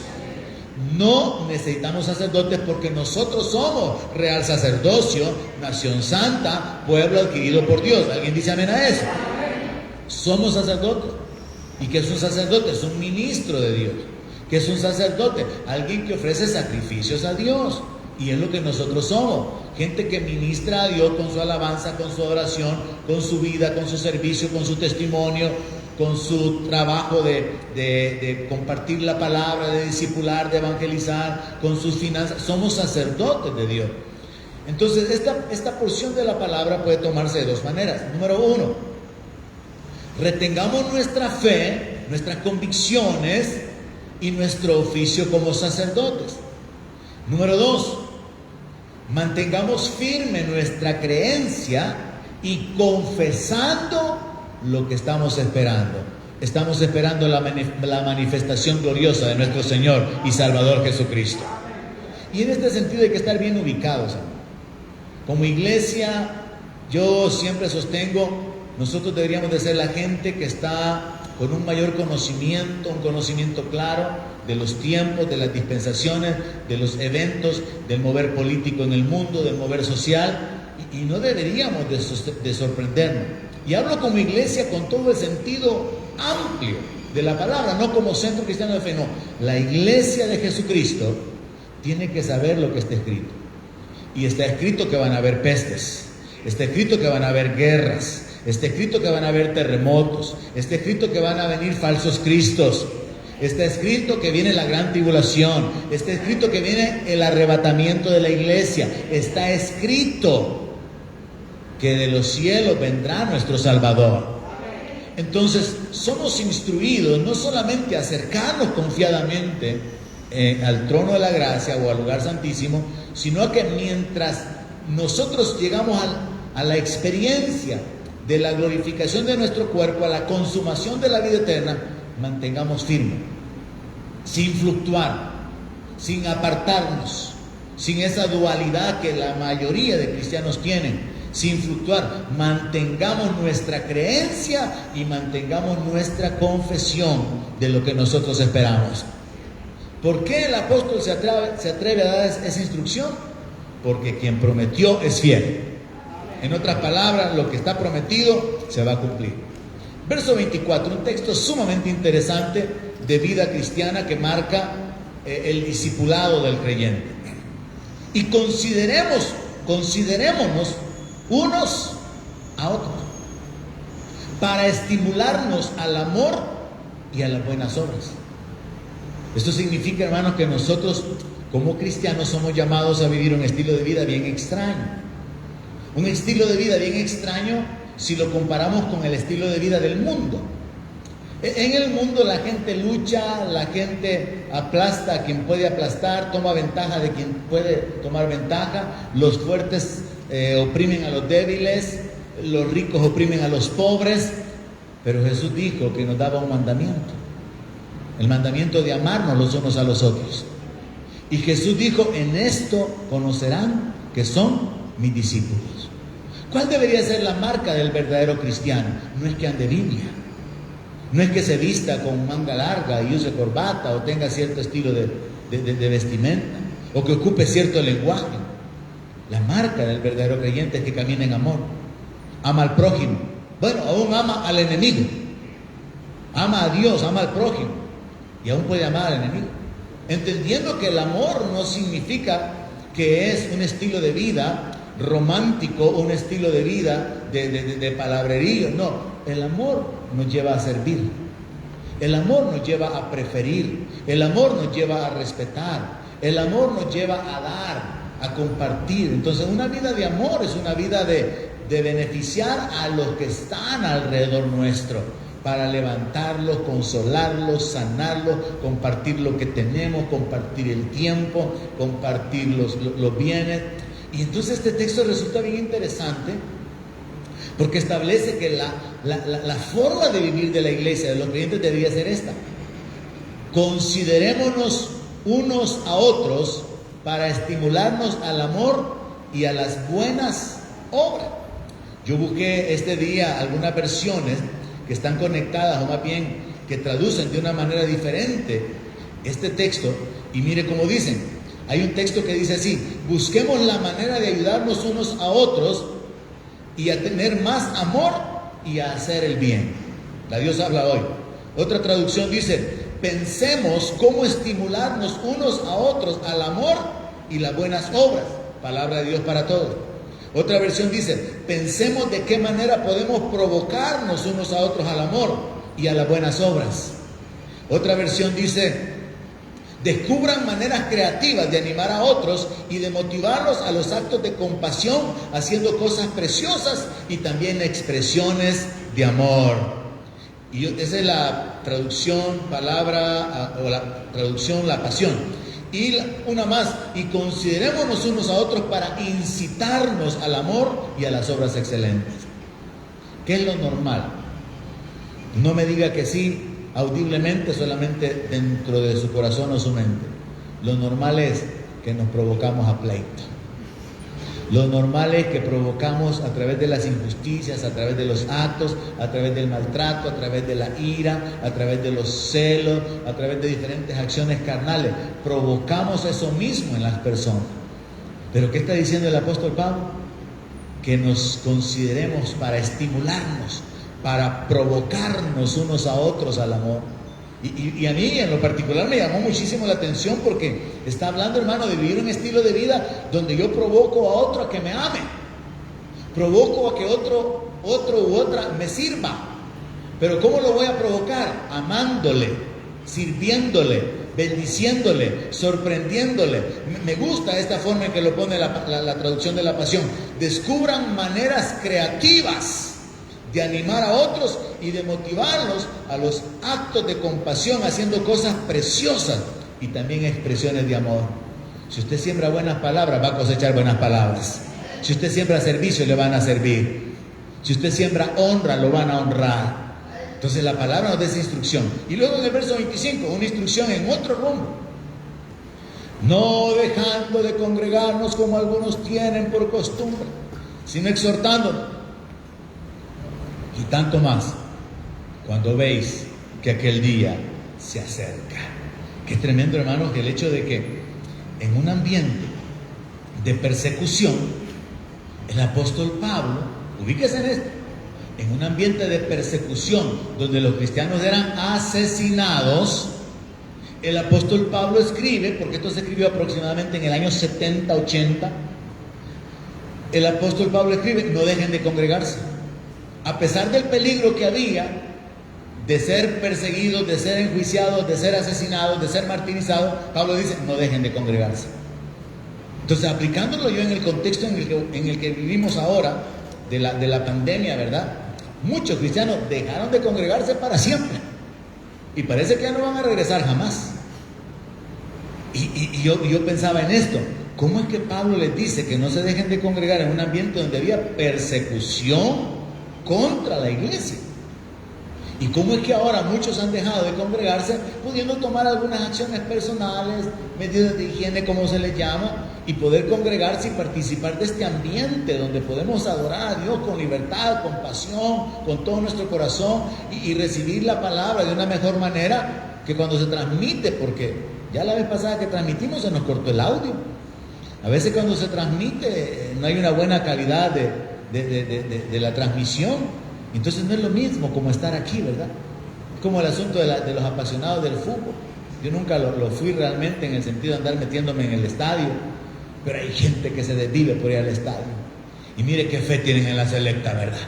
No necesitamos sacerdotes porque nosotros somos real sacerdocio, nación santa, pueblo adquirido por Dios. ¿Alguien dice amén a eso? Somos sacerdotes. ¿Y qué es un sacerdote? Es un ministro de Dios. ¿Qué es un sacerdote? Alguien que ofrece sacrificios a Dios. Y es lo que nosotros somos. Gente que ministra a Dios con su alabanza, con su oración, con su vida, con su servicio, con su testimonio, con su trabajo de compartir la palabra, de discipular, de evangelizar, con sus finanzas. Somos sacerdotes de Dios. Entonces, esta porción de la palabra puede tomarse de dos maneras. Número uno, retengamos nuestra fe, nuestras convicciones y nuestro oficio como sacerdotes. Número dos, mantengamos firme nuestra creencia y confesando lo que estamos esperando. Estamos esperando la manifestación gloriosa de nuestro Señor y Salvador Jesucristo. Y en este sentido hay que estar bien ubicados. Como iglesia, yo siempre sostengo, nosotros deberíamos de ser la gente que está con un mayor conocimiento, un conocimiento claro de los tiempos, de las dispensaciones, de los eventos, del mover político en el mundo, del mover social, y no deberíamos de sorprendernos. Y hablo como iglesia con todo el sentido amplio de la palabra, no como centro cristiano de fe, no. La iglesia de Jesucristo tiene que saber lo que está escrito. Y está escrito que van a haber pestes, está escrito que van a haber guerras, está escrito que van a haber terremotos, está escrito que van a venir falsos cristos, está escrito que viene la gran tribulación, está escrito que viene el arrebatamiento de la iglesia, está escrito que de los cielos vendrá nuestro Salvador. Entonces somos instruidos no solamente a acercarnos confiadamente al trono de la gracia o al lugar santísimo, sino a que mientras nosotros llegamos a la experiencia de la glorificación de nuestro cuerpo, a la consumación de la vida eterna, mantengamos firme, sin fluctuar, sin apartarnos, sin esa dualidad que la mayoría de cristianos tienen, sin fluctuar. Mantengamos nuestra creencia y mantengamos nuestra confesión de lo que nosotros esperamos. ¿Por qué el apóstol se atreve a dar esa instrucción? Porque quien prometió es fiel. En otras palabras, lo que está prometido se va a cumplir. Verso 24, un texto sumamente interesante de vida cristiana que marca el discipulado del creyente. Y considerémonos unos a otros para estimularnos al amor y a las buenas obras. Esto significa, hermanos, que nosotros como cristianos somos llamados a vivir un estilo de vida bien extraño. Un estilo de vida bien extraño si lo comparamos con el estilo de vida del mundo. En el mundo la gente lucha, la gente aplasta a quien puede aplastar, toma ventaja de quien puede tomar ventaja, los fuertes oprimen a los débiles, los ricos oprimen a los pobres, pero Jesús dijo que nos daba un mandamiento, el mandamiento de amarnos los unos a los otros. Y Jesús dijo, en esto conocerán que son mis discípulos. ¿Cuál debería ser la marca del verdadero cristiano? No es que ande Biblia, no es que se vista con manga larga y use corbata o tenga cierto estilo de vestimenta. o que ocupe cierto lenguaje. La marca del verdadero creyente es que camina en amor. Ama al prójimo. Bueno, aún ama al enemigo. Ama a Dios, ama al prójimo. Y aún puede amar al enemigo. Entendiendo que el amor no significa que es un estilo de vida romántico, un estilo de vida de palabrerío. No, el amor nos lleva a servir. El amor nos lleva a preferir. El amor nos lleva a respetar. El amor nos lleva a dar, a compartir. Entonces, una vida de amor es una vida de beneficiar a los que están alrededor nuestro, para levantarlos, consolarlos, sanarlos, compartir lo que tenemos, compartir el tiempo, compartir los bienes. Y entonces este texto resulta bien interesante, porque establece que la forma de vivir de la iglesia, de los creyentes, debería ser esta: considerémonos unos a otros para estimularnos al amor y a las buenas obras. Yo busqué este día algunas versiones que están conectadas, o más bien que traducen de una manera diferente este texto, y mire cómo dicen. Hay un texto que dice así: busquemos la manera de ayudarnos unos a otros y a tener más amor y a hacer el bien. La Dios habla hoy. Otra traducción dice: pensemos cómo estimularnos unos a otros al amor y las buenas obras. Palabra de Dios para todos. Otra versión dice: pensemos de qué manera podemos provocarnos unos a otros al amor y a las buenas obras. Otra versión dice: descubran maneras creativas de animar a otros y de motivarlos a los actos de compasión, haciendo cosas preciosas y también expresiones de amor. Y esa es la traducción palabra, o la traducción La Pasión. Y una más: y considerémonos unos a otros para incitarnos al amor y a las obras excelentes. ¿Qué es lo normal? No me diga que sí audiblemente, solamente dentro de su corazón o su mente. Lo normal es que nos provocamos a pleito. Lo normal es que provocamos a través de las injusticias, a través de los actos, a través del maltrato, a través de la ira, a través de los celos, a través de diferentes acciones carnales. Provocamos eso mismo en las personas. ¿Pero qué está diciendo el apóstol Pablo? Que nos consideremos para estimularnos, para provocarnos unos a otros al amor. Y a mí en lo particular me llamó muchísimo la atención, porque está hablando, hermano, de vivir un estilo de vida donde yo provoco a otro a que me ame, provoco a que otro u otra me sirva. Pero ¿cómo lo voy a provocar? Amándole, sirviéndole, bendiciéndole, sorprendiéndole. Me gusta esta forma en que lo pone la traducción de La Pasión: descubran maneras creativas de animar a otros y de motivarlos a los actos de compasión, haciendo cosas preciosas y también expresiones de amor. Si usted siembra buenas palabras, va a cosechar buenas palabras. Si usted siembra servicio, le van a servir. Si usted siembra honra, lo van a honrar. Entonces la palabra nos da esa instrucción. Y luego en el verso 25, una instrucción en otro rumbo: no dejando de congregarnos como algunos tienen por costumbre, sino exhortándonos, y tanto más cuando veis que aquel día se acerca. Qué tremendo, hermanos, que el hecho de que en un ambiente de persecución, el apóstol Pablo, ubíquese en esto, en un ambiente de persecución donde los cristianos eran asesinados, el apóstol Pablo escribe, porque esto se escribió aproximadamente en el año 70-80, el apóstol Pablo escribe: no dejen de congregarse. A pesar del peligro que había de ser perseguidos, de ser enjuiciados, de ser asesinados, de ser martirizados, Pablo dice: no dejen de congregarse. Entonces, aplicándolo yo en el contexto en el que vivimos ahora, de la pandemia, ¿verdad? Muchos cristianos dejaron de congregarse para siempre, y parece que ya no van a regresar jamás. Y yo pensaba en esto: ¿cómo es que Pablo les dice que no se dejen de congregar en un ambiente donde había persecución contra la iglesia? ¿Y cómo es que ahora muchos han dejado de congregarse, pudiendo tomar algunas acciones personales, medidas de higiene, como se les llama, y poder congregarse y participar de este ambiente donde podemos adorar a Dios con libertad, con pasión, con todo nuestro corazón, y recibir la palabra de una mejor manera que cuando se transmite? Porque Ya la vez pasada que transmitimos se nos cortó el audio. A veces cuando se transmite no hay una buena calidad de la transmisión. Entonces no es lo mismo como estar aquí, ¿verdad? Es como el asunto de los apasionados del fútbol. Yo nunca lo fui realmente en el sentido de andar metiéndome en el estadio, pero hay gente que se desvive por ir al estadio. Y mire qué fe tienen en la selecta, ¿verdad?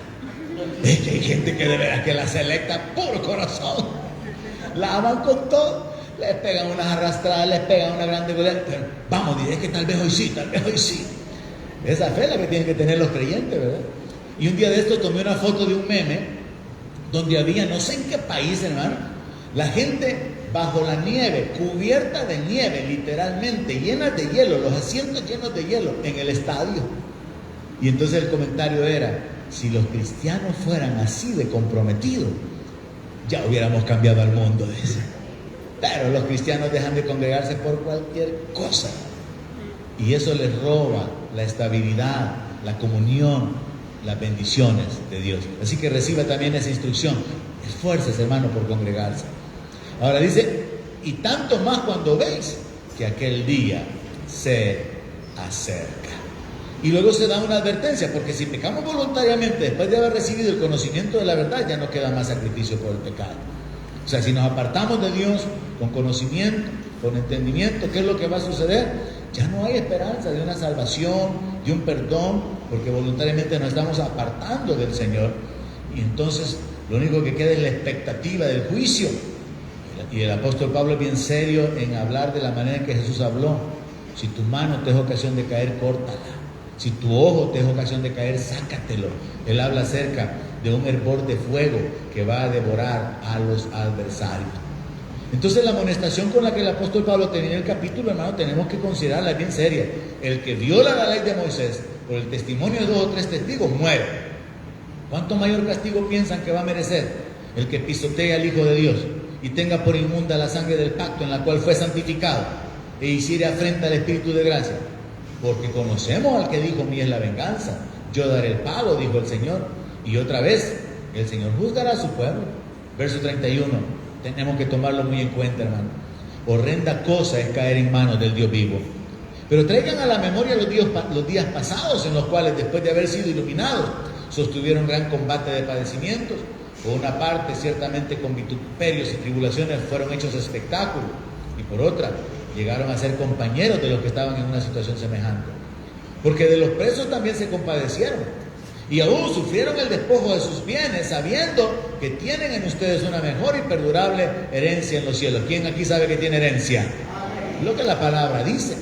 Es que hay gente que de veras que la selecta puro corazón. La aman con todo. Les pegan unas arrastradas, les pegan una grande goleada. Pero vamos, diré que tal vez hoy sí, tal vez hoy sí. Esa fe es la que tienen que tener los creyentes, ¿verdad? Y un día de esto tomé una foto de un meme donde había, no sé en qué país, hermano, la gente bajo la nieve, cubierta de nieve, literalmente, llenas de hielo, los asientos llenos de hielo en el estadio. Y entonces el comentario era, si los cristianos fueran así de comprometidos, ya hubiéramos cambiado al mundo, dice. Pero los cristianos dejan de congregarse por cualquier cosa. Y eso les roba la estabilidad, la comunión, las bendiciones de Dios. Así que reciba también esa instrucción. Esfuércese, hermano, por congregarse. Ahora dice, y tanto más cuando veis que aquel día se acerca. Y luego se da una advertencia, porque si pecamos voluntariamente después de haber recibido el conocimiento de la verdad, ya no queda más sacrificio por el pecado. O sea, si nos apartamos de Dios con conocimiento, con entendimiento, ¿qué es lo que va a suceder? Ya no hay esperanza de una salvación, de un perdón, porque voluntariamente nos estamos apartando del Señor. Y entonces lo único que queda es la expectativa del juicio. Y el apóstol Pablo es bien serio en hablar de la manera en que Jesús habló. Si tu mano te es ocasión de caer, córtala. Si tu ojo te es ocasión de caer, sácatelo. Él habla acerca de un hervor de fuego que va a devorar a los adversarios. Entonces la amonestación con la que el apóstol Pablo termina el capítulo, hermano, tenemos que considerarla bien seria. El que viola la ley de Moisés por el testimonio de 2 o 3 testigos muere. ¿Cuánto mayor castigo piensan que va a merecer el que pisotee al Hijo de Dios y tenga por inmunda la sangre del pacto en la cual fue santificado e hiciere afrenta al Espíritu de gracia? Porque conocemos al que dijo, mía es la venganza, yo daré el pago, dijo el Señor. Y otra vez, el Señor juzgará a su pueblo. Verso 31, tenemos que tomarlo muy en cuenta, hermano. Horrenda cosa es caer en manos del Dios vivo. Pero traigan a la memoria los días pasados, en los cuales, después de haber sido iluminados, sostuvieron gran combate de padecimientos. Por una parte, ciertamente con vituperios y tribulaciones fueron hechos espectáculos, y por otra, llegaron a ser compañeros de los que estaban en una situación semejante. Porque de los presos también se compadecieron, y aún sufrieron el despojo de sus bienes, sabiendo que tienen en ustedes una mejor y perdurable herencia en los cielos. ¿Quién aquí sabe que tiene herencia? Lo que la palabra dice.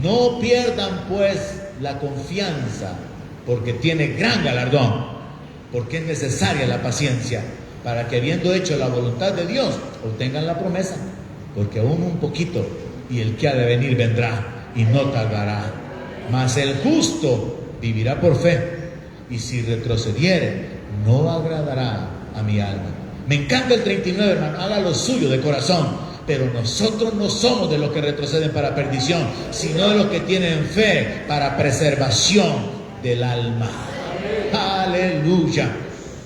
No pierdan pues la confianza, porque tiene gran galardón, porque es necesaria la paciencia, para que habiendo hecho la voluntad de Dios, obtengan la promesa. Porque aún un poquito, y el que ha de venir vendrá, y no tardará. Mas el justo vivirá por fe, y si retrocediere, no agradará a mi alma. Me encanta el 39, hermano, haga lo suyo de corazón. Pero nosotros no somos de los que retroceden para perdición, sino de los que tienen fe para preservación del alma. Aleluya.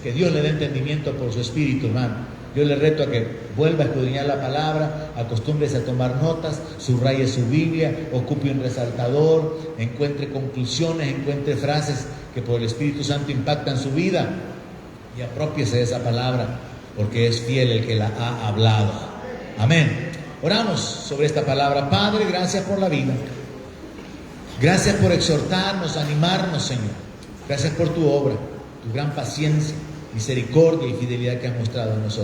Que Dios le dé entendimiento por su espíritu, hermano. Yo le reto a que vuelva a escudriñar la palabra, acostúmbrese a tomar notas, subraye su Biblia, ocupe un resaltador, encuentre conclusiones, encuentre frases que por el Espíritu Santo impactan su vida y aprópiese de esa palabra, porque es fiel el que la ha hablado. Amén. Oramos sobre esta palabra. Padre, gracias por la vida. Gracias por exhortarnos, animarnos, Señor. Gracias por tu obra, tu gran paciencia, misericordia y fidelidad que has mostrado en nosotros.